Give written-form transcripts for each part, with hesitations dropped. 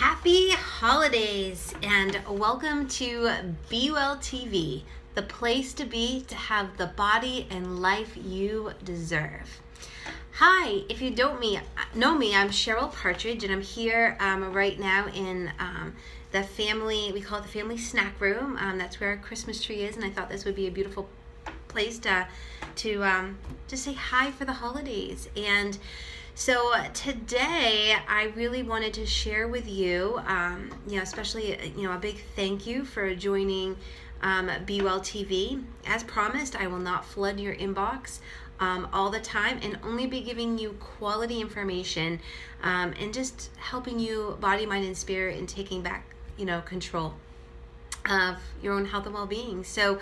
Happy holidays and welcome to Be Well TV, the place to be to have the body and life you deserve. Hi, if you don't know me, I'm Cheryl Partridge and I'm here right now in the family, we call it the family snack room. That's where our Christmas tree is, and I thought this would be a beautiful place to say hi for the holidays. And so today I really wanted to share with you, especially, a big thank you for joining Be Well TV. As promised, I will not flood your inbox all the time and only be giving you quality information and just helping you body, mind, and spirit and taking back, control of your own health and well-being. So,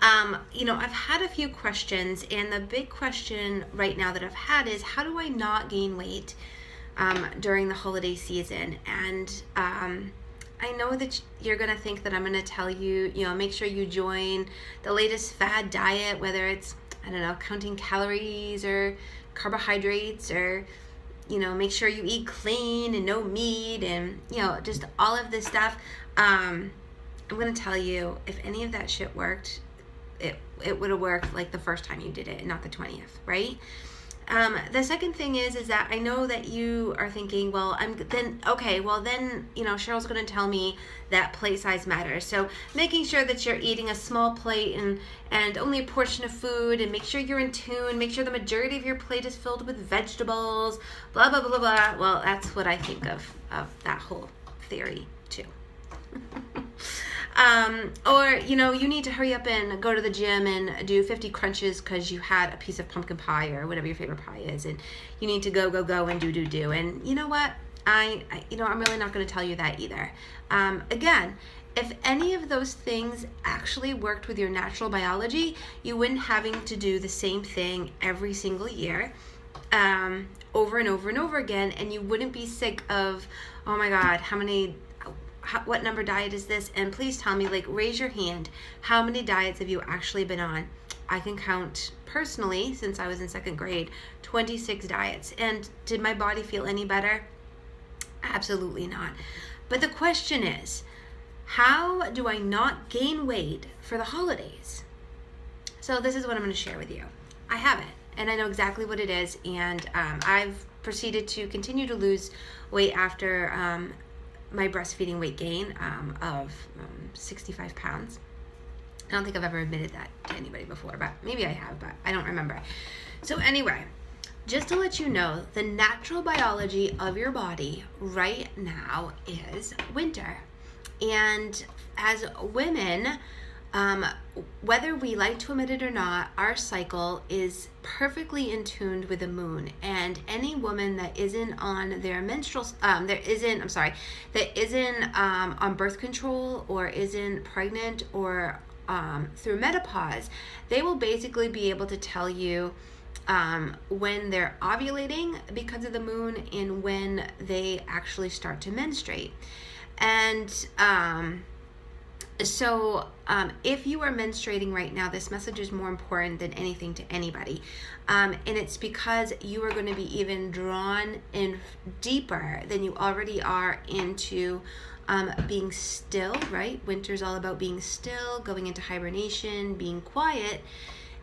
I've had a few questions, and the big question right now that I've had is, how do I not gain weight during the holiday season? And I know that you're going to think that I'm going to tell you, make sure you join the latest fad diet, whether it's, counting calories or carbohydrates, or, make sure you eat clean and no meat and, just all of this stuff. I'm going to tell you, if any of that shit worked, it would have worked like the first time you did it and not the 20th, right? The second thing is that I know that you are thinking, Cheryl's going to tell me that plate size matters. So making sure that you're eating a small plate and only a portion of food, and make sure you're in tune, make sure the majority of your plate is filled with vegetables, blah, blah, blah, blah. Well, that's what I think of that whole theory too. You need to hurry up and go to the gym and do 50 crunches because you had a piece of pumpkin pie or whatever your favorite pie is, and you need to go and do. And you know what? I'm really not going to tell you that either. Again, if any of those things actually worked with your natural biology, you wouldn't having to do the same thing every single year, over and over and over again, and you wouldn't be sick of, oh my God, what number diet is this? And please tell me, raise your hand. How many diets have you actually been on? I can count personally, since I was in second grade, 26 diets. And did my body feel any better? Absolutely not. But the question is, how do I not gain weight for the holidays? So this is what I'm going to share with you. I have it, and I know exactly what it is. And I've proceeded to continue to lose weight after my breastfeeding weight gain of 65 pounds. I don't think I've ever admitted that to anybody before, but maybe I have, but I don't remember. So anyway, just to let you know, the natural biology of your body right now is winter. And as women, whether we like to admit it or not, our cycle is perfectly in tune with the moon. And any woman that isn't on their that isn't on birth control or isn't pregnant or through menopause, they will basically be able to tell you when they're ovulating because of the moon and when they actually start to menstruate. And So if you are menstruating right now, this message is more important than anything to anybody. And it's because you are going to be even drawn in deeper than you already are into being still, right? Winter's all about being still, going into hibernation, being quiet.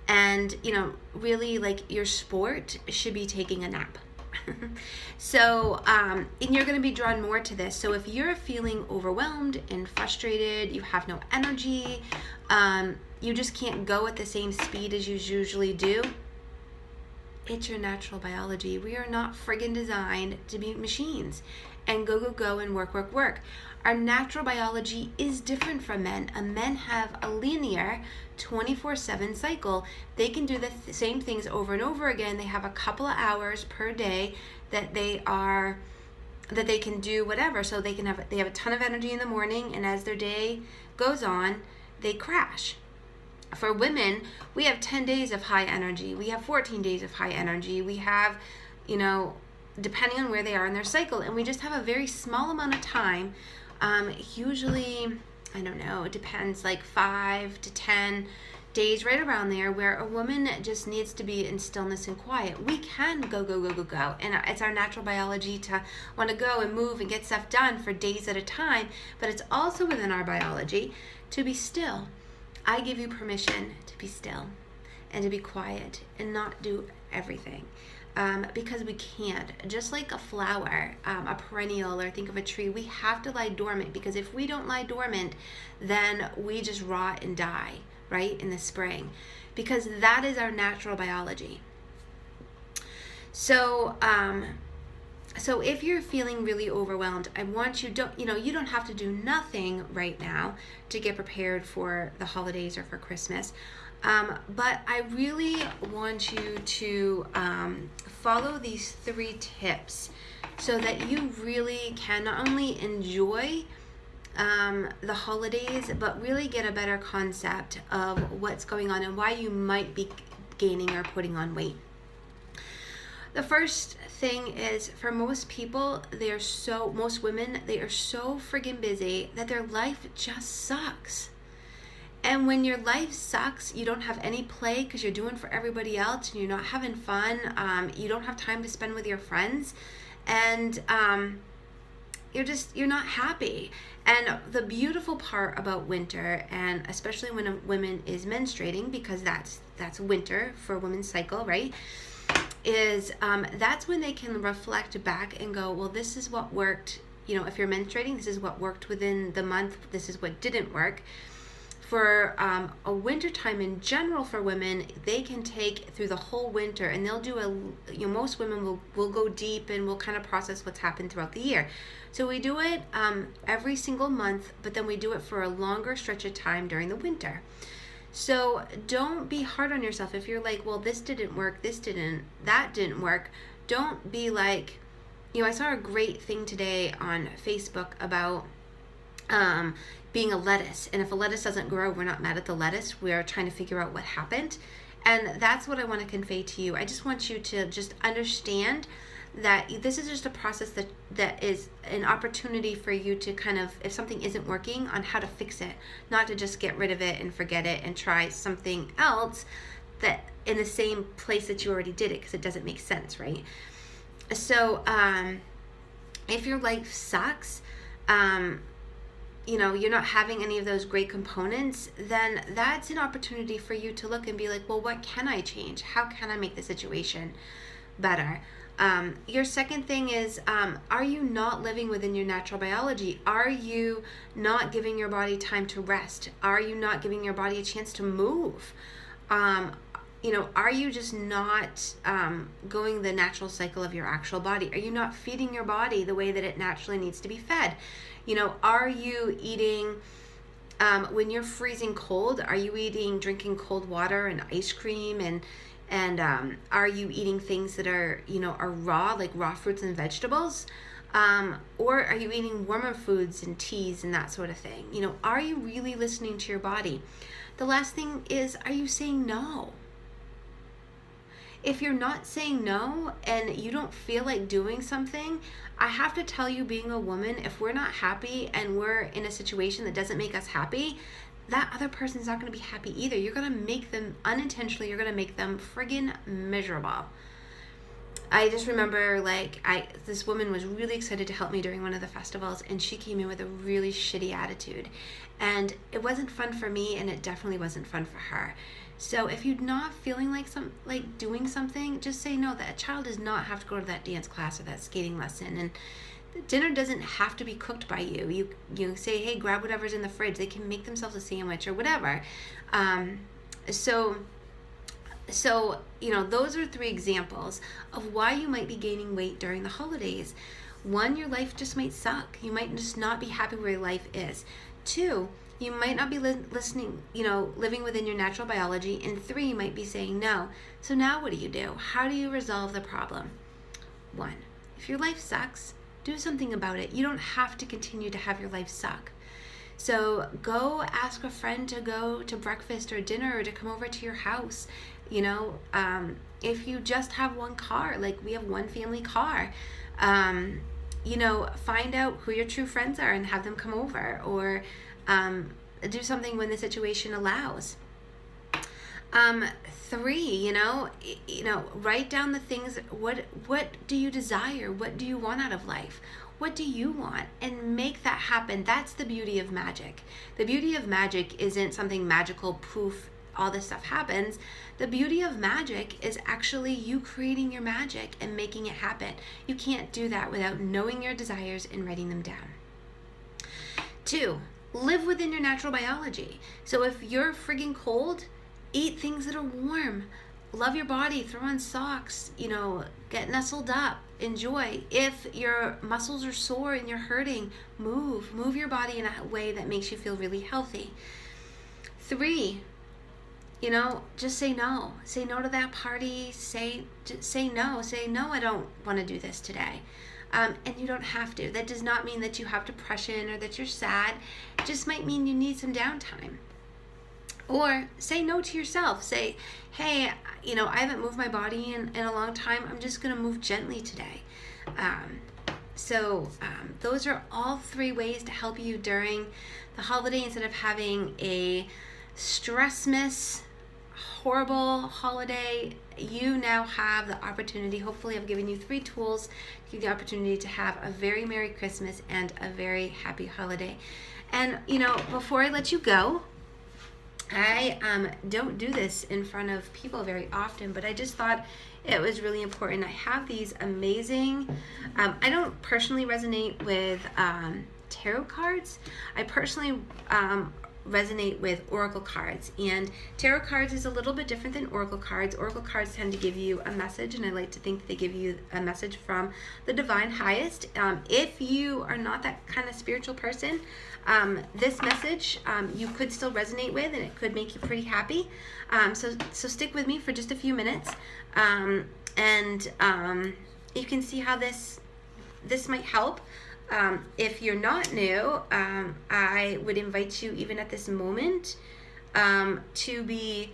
And, really, your sport should be taking a nap. So, and you're going to be drawn more to this. So if you're feeling overwhelmed and frustrated, you have no energy, you just can't go at the same speed as you usually do, it's your natural biology. We are not friggin' designed to be machines and go and work. Our natural biology is different from men. Men have a linear 24/7 cycle. They can do the same things over and over again. They have a couple of hours per day that they can do whatever. So they have a ton of energy in the morning, and as their day goes on, they crash. For women, we have 10 days of high energy. We have 14 days of high energy. We have, depending on where they are in their cycle, and we just have a very small amount of time. Usually, I don't know, it depends, 5 to 10 days right around there where a woman just needs to be in stillness and quiet. We can go, and it's our natural biology to want to go and move and get stuff done for days at a time, but it's also within our biology to be still. I give you permission to be still and to be quiet and not do everything. Because we can't. Just like a flower, a perennial, or think of a tree, we have to lie dormant, because if we don't lie dormant, then we just rot and die, right, in the spring, because that is our natural biology. So if you're feeling really overwhelmed, I want you, you don't have to do nothing right now to get prepared for the holidays or for Christmas. But I really want you to follow these 3 tips so that you really can not only enjoy the holidays, but really get a better concept of what's going on and why you might be gaining or putting on weight. The first thing is, for most people, most women, they are so friggin' busy that their life just sucks. And when your life sucks, you don't have any play because you're doing for everybody else and you're not having fun. You don't have time to spend with your friends, and you're not happy. And the beautiful part about winter, and especially when a woman is menstruating, because that's winter for a woman's cycle, right? Is that's when they can reflect back and go, well, this is what worked. If you're menstruating, this is what worked within the month. This is what didn't work. For a winter time in general for women, they can take through the whole winter, and they'll do most women will go deep and will kind of process what's happened throughout the year. So we do it every single month, but then we do it for a longer stretch of time during the winter. So don't be hard on yourself if you're like, well, this didn't work, that didn't work. Don't be like, I saw a great thing today on Facebook about being a lettuce, and if a lettuce doesn't grow, we're not mad at the lettuce, we're trying to figure out what happened. And that's what I want to convey to you. I just want you to just understand that this is just a process that is an opportunity for you to kind of, if something isn't working, on how to fix it, not to just get rid of it and forget it and try something else that in the same place that you already did it, because it doesn't make sense, right? So if your life sucks, you're not having any of those great components, then that's an opportunity for you to look and be like, well, what can I change? How can I make the situation better? Your second thing is, are you not living within your natural biology? Are you not giving your body time to rest? Are you not giving your body a chance to move? Are you just not going the natural cycle of your actual body? Are you not feeding your body the way that it naturally needs to be fed? Are you eating, when you're freezing cold, are you drinking cold water and ice cream, and are you eating things that are raw, like raw fruits and vegetables? Or are you eating warmer foods and teas and that sort of thing? Are you really listening to your body? The last thing is, are you saying no? If you're not saying no and you don't feel like doing something, I have to tell you, being a woman, if we're not happy and we're in a situation that doesn't make us happy, that other person's not going to be happy either. You're going to make them, unintentionally, you're going to make them friggin' miserable. I just remember, this woman was really excited to help me during one of the festivals, and she came in with a really shitty attitude. And it wasn't fun for me, and it definitely wasn't fun for her. So if you're not feeling like doing something, just say no. That a child does not have to go to that dance class or that skating lesson, and the dinner doesn't have to be cooked by you. You say, hey, grab whatever's in the fridge. They can make themselves a sandwich or whatever. So those are 3 examples of why you might be gaining weight during the holidays. 1, your life just might suck. You might just not be happy where your life is. 2, you might not be living within your natural biology. And 3, you might be saying no. So now what do you do? How do you resolve the problem? 1, if your life sucks, do something about it. You don't have to continue to have your life suck. So go ask a friend to go to breakfast or dinner or to come over to your house. If you just have one car, like we have one family car, find out who your true friends are and have them come over, or do something when the situation allows. 3, write down the things. What do you desire? What do you want out of life? What do you want? And make that happen. That's the beauty of magic. The beauty of magic isn't something magical, poof, all this stuff happens. The beauty of magic is actually you creating your magic and making it happen. You can't do that without knowing your desires and writing them down. 2, live within your natural biology. So if you're friggin' cold, eat things that are warm. Love your body, throw on socks, get nestled up, enjoy. If your muscles are sore and you're hurting, move your body in a way that makes you feel really healthy. 3, just say no. Say no to that party. Say no. Say no, I don't want to do this today. And you don't have to. That does not mean that you have depression or that you're sad. It just might mean you need some downtime. Or say no to yourself. Say, hey, I haven't moved my body in a long time. I'm just going to move gently today. Those are all 3 ways to help you during the holiday. Instead of having a stressmas, horrible holiday, you now have the opportunity. Hopefully I've given you 3 tools to give you the opportunity to have a very Merry Christmas and a very happy holiday. And before I let you go, I don't do this in front of people very often, but I just thought it was really important. I have these amazing, I don't personally resonate with tarot cards. I personally resonate with oracle cards, and tarot cards is a little bit different than oracle cards. Oracle cards tend to give you a message, and I like to think that they give you a message from the divine highest. If you are not that kind of spiritual person, this message you could still resonate with, and it could make you pretty happy. So stick with me for just a few minutes, and you can see how this might help. If you're not new, I would invite you, even at this moment, to be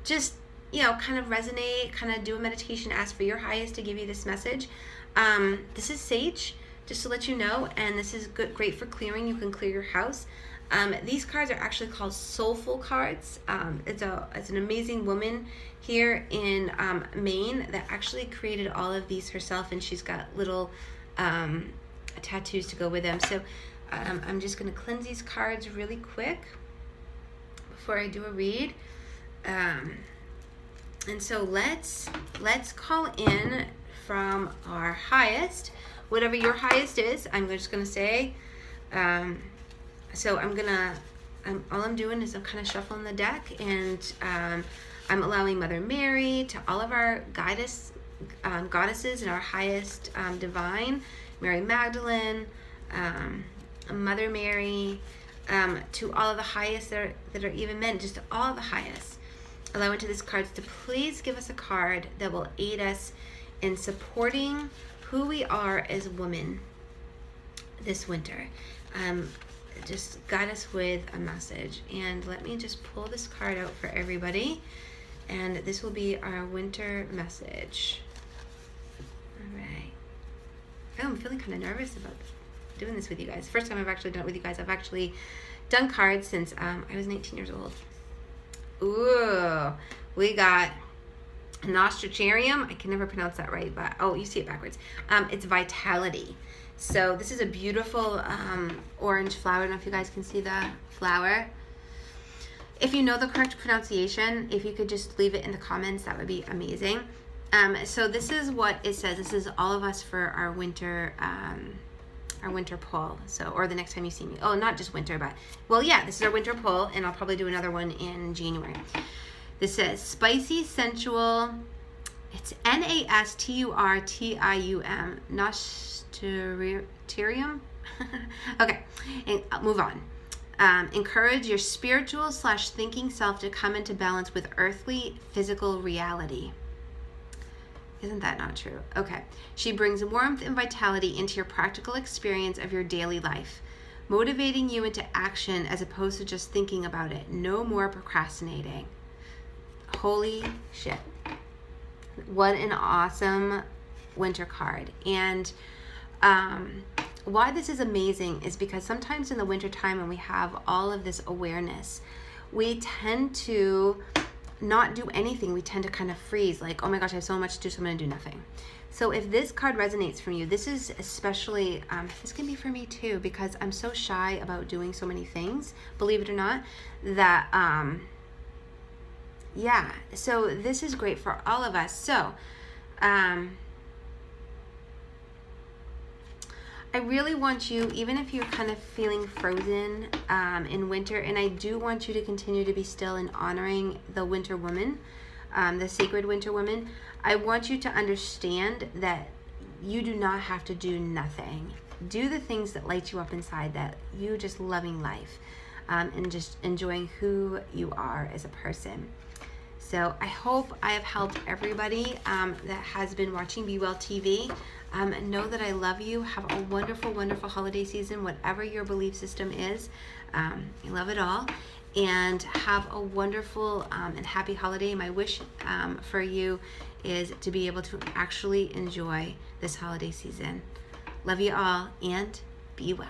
just, kind of resonate, kind of do a meditation, ask for your highest to give you this message. This is sage, just to let you know, and this is great for clearing. You can clear your house. These cards are actually called soulful cards. It's an amazing woman here in Maine that actually created all of these herself, and she's got little tattoos to go with them. So I'm just going to cleanse these cards really quick before I do a read. And so let's call in from our highest, whatever your highest is. I'm just going to say. So all I'm doing is I'm kind of shuffling the deck, and I'm allowing Mother Mary, to all of our goddesses and our highest divine, Mary Magdalene, Mother Mary, to all of the highest that are even men, just to all of the highest. Allow into these cards to please give us a card that will aid us in supporting who we are as women this winter. Just guide us with a message. And let me just pull this card out for everybody. And this will be our winter message. All right. Oh, I'm feeling kind of nervous about doing this with you guys. First time I've actually done it with you guys. I've actually done cards since I was 19 years old. Ooh, we got Nostracharium. I can never pronounce that right, but you see it backwards. It's vitality. So this is a beautiful orange flower. I don't know if you guys can see the flower. If you know the correct pronunciation, if you could just leave it in the comments, that would be amazing. So this is what it says. This is all of us for our winter pull. So, or the next time you see me. Oh, not just winter, but, well, yeah, this is our winter pull, and I'll probably do another one in January. This says spicy, sensual. It's Nasturtium. Nostracharium. Okay, and move on. Encourage your spiritual / thinking self to come into balance with earthly physical reality. Isn't that not true? Okay. She brings warmth and vitality into your practical experience of your daily life, motivating you into action as opposed to just thinking about it. No more procrastinating. Holy shit. What an awesome winter card. And why this is amazing is because sometimes in the winter time when we have all of this awareness, we tend to not do anything. We tend to kind of freeze, like, oh my gosh, I have so much to do, so I'm going to do nothing. So if this card resonates from you, this is especially, this can be for me too, because I'm so shy about doing so many things, believe it or not, that, yeah, so this is great for all of us. So, I really want you, even if you're kind of feeling frozen in winter, and I do want you to continue to be still in honoring the winter woman, the sacred winter woman, I want you to understand that you do not have to do nothing. Do the things that light you up inside, that you just loving life and just enjoying who you are as a person. So I hope I have helped everybody that has been watching Be Well TV. Know that I love you. Have a wonderful, wonderful holiday season, whatever your belief system is. I love it all. And have a wonderful and happy holiday. My wish for you is to be able to actually enjoy this holiday season. Love you all, and be well.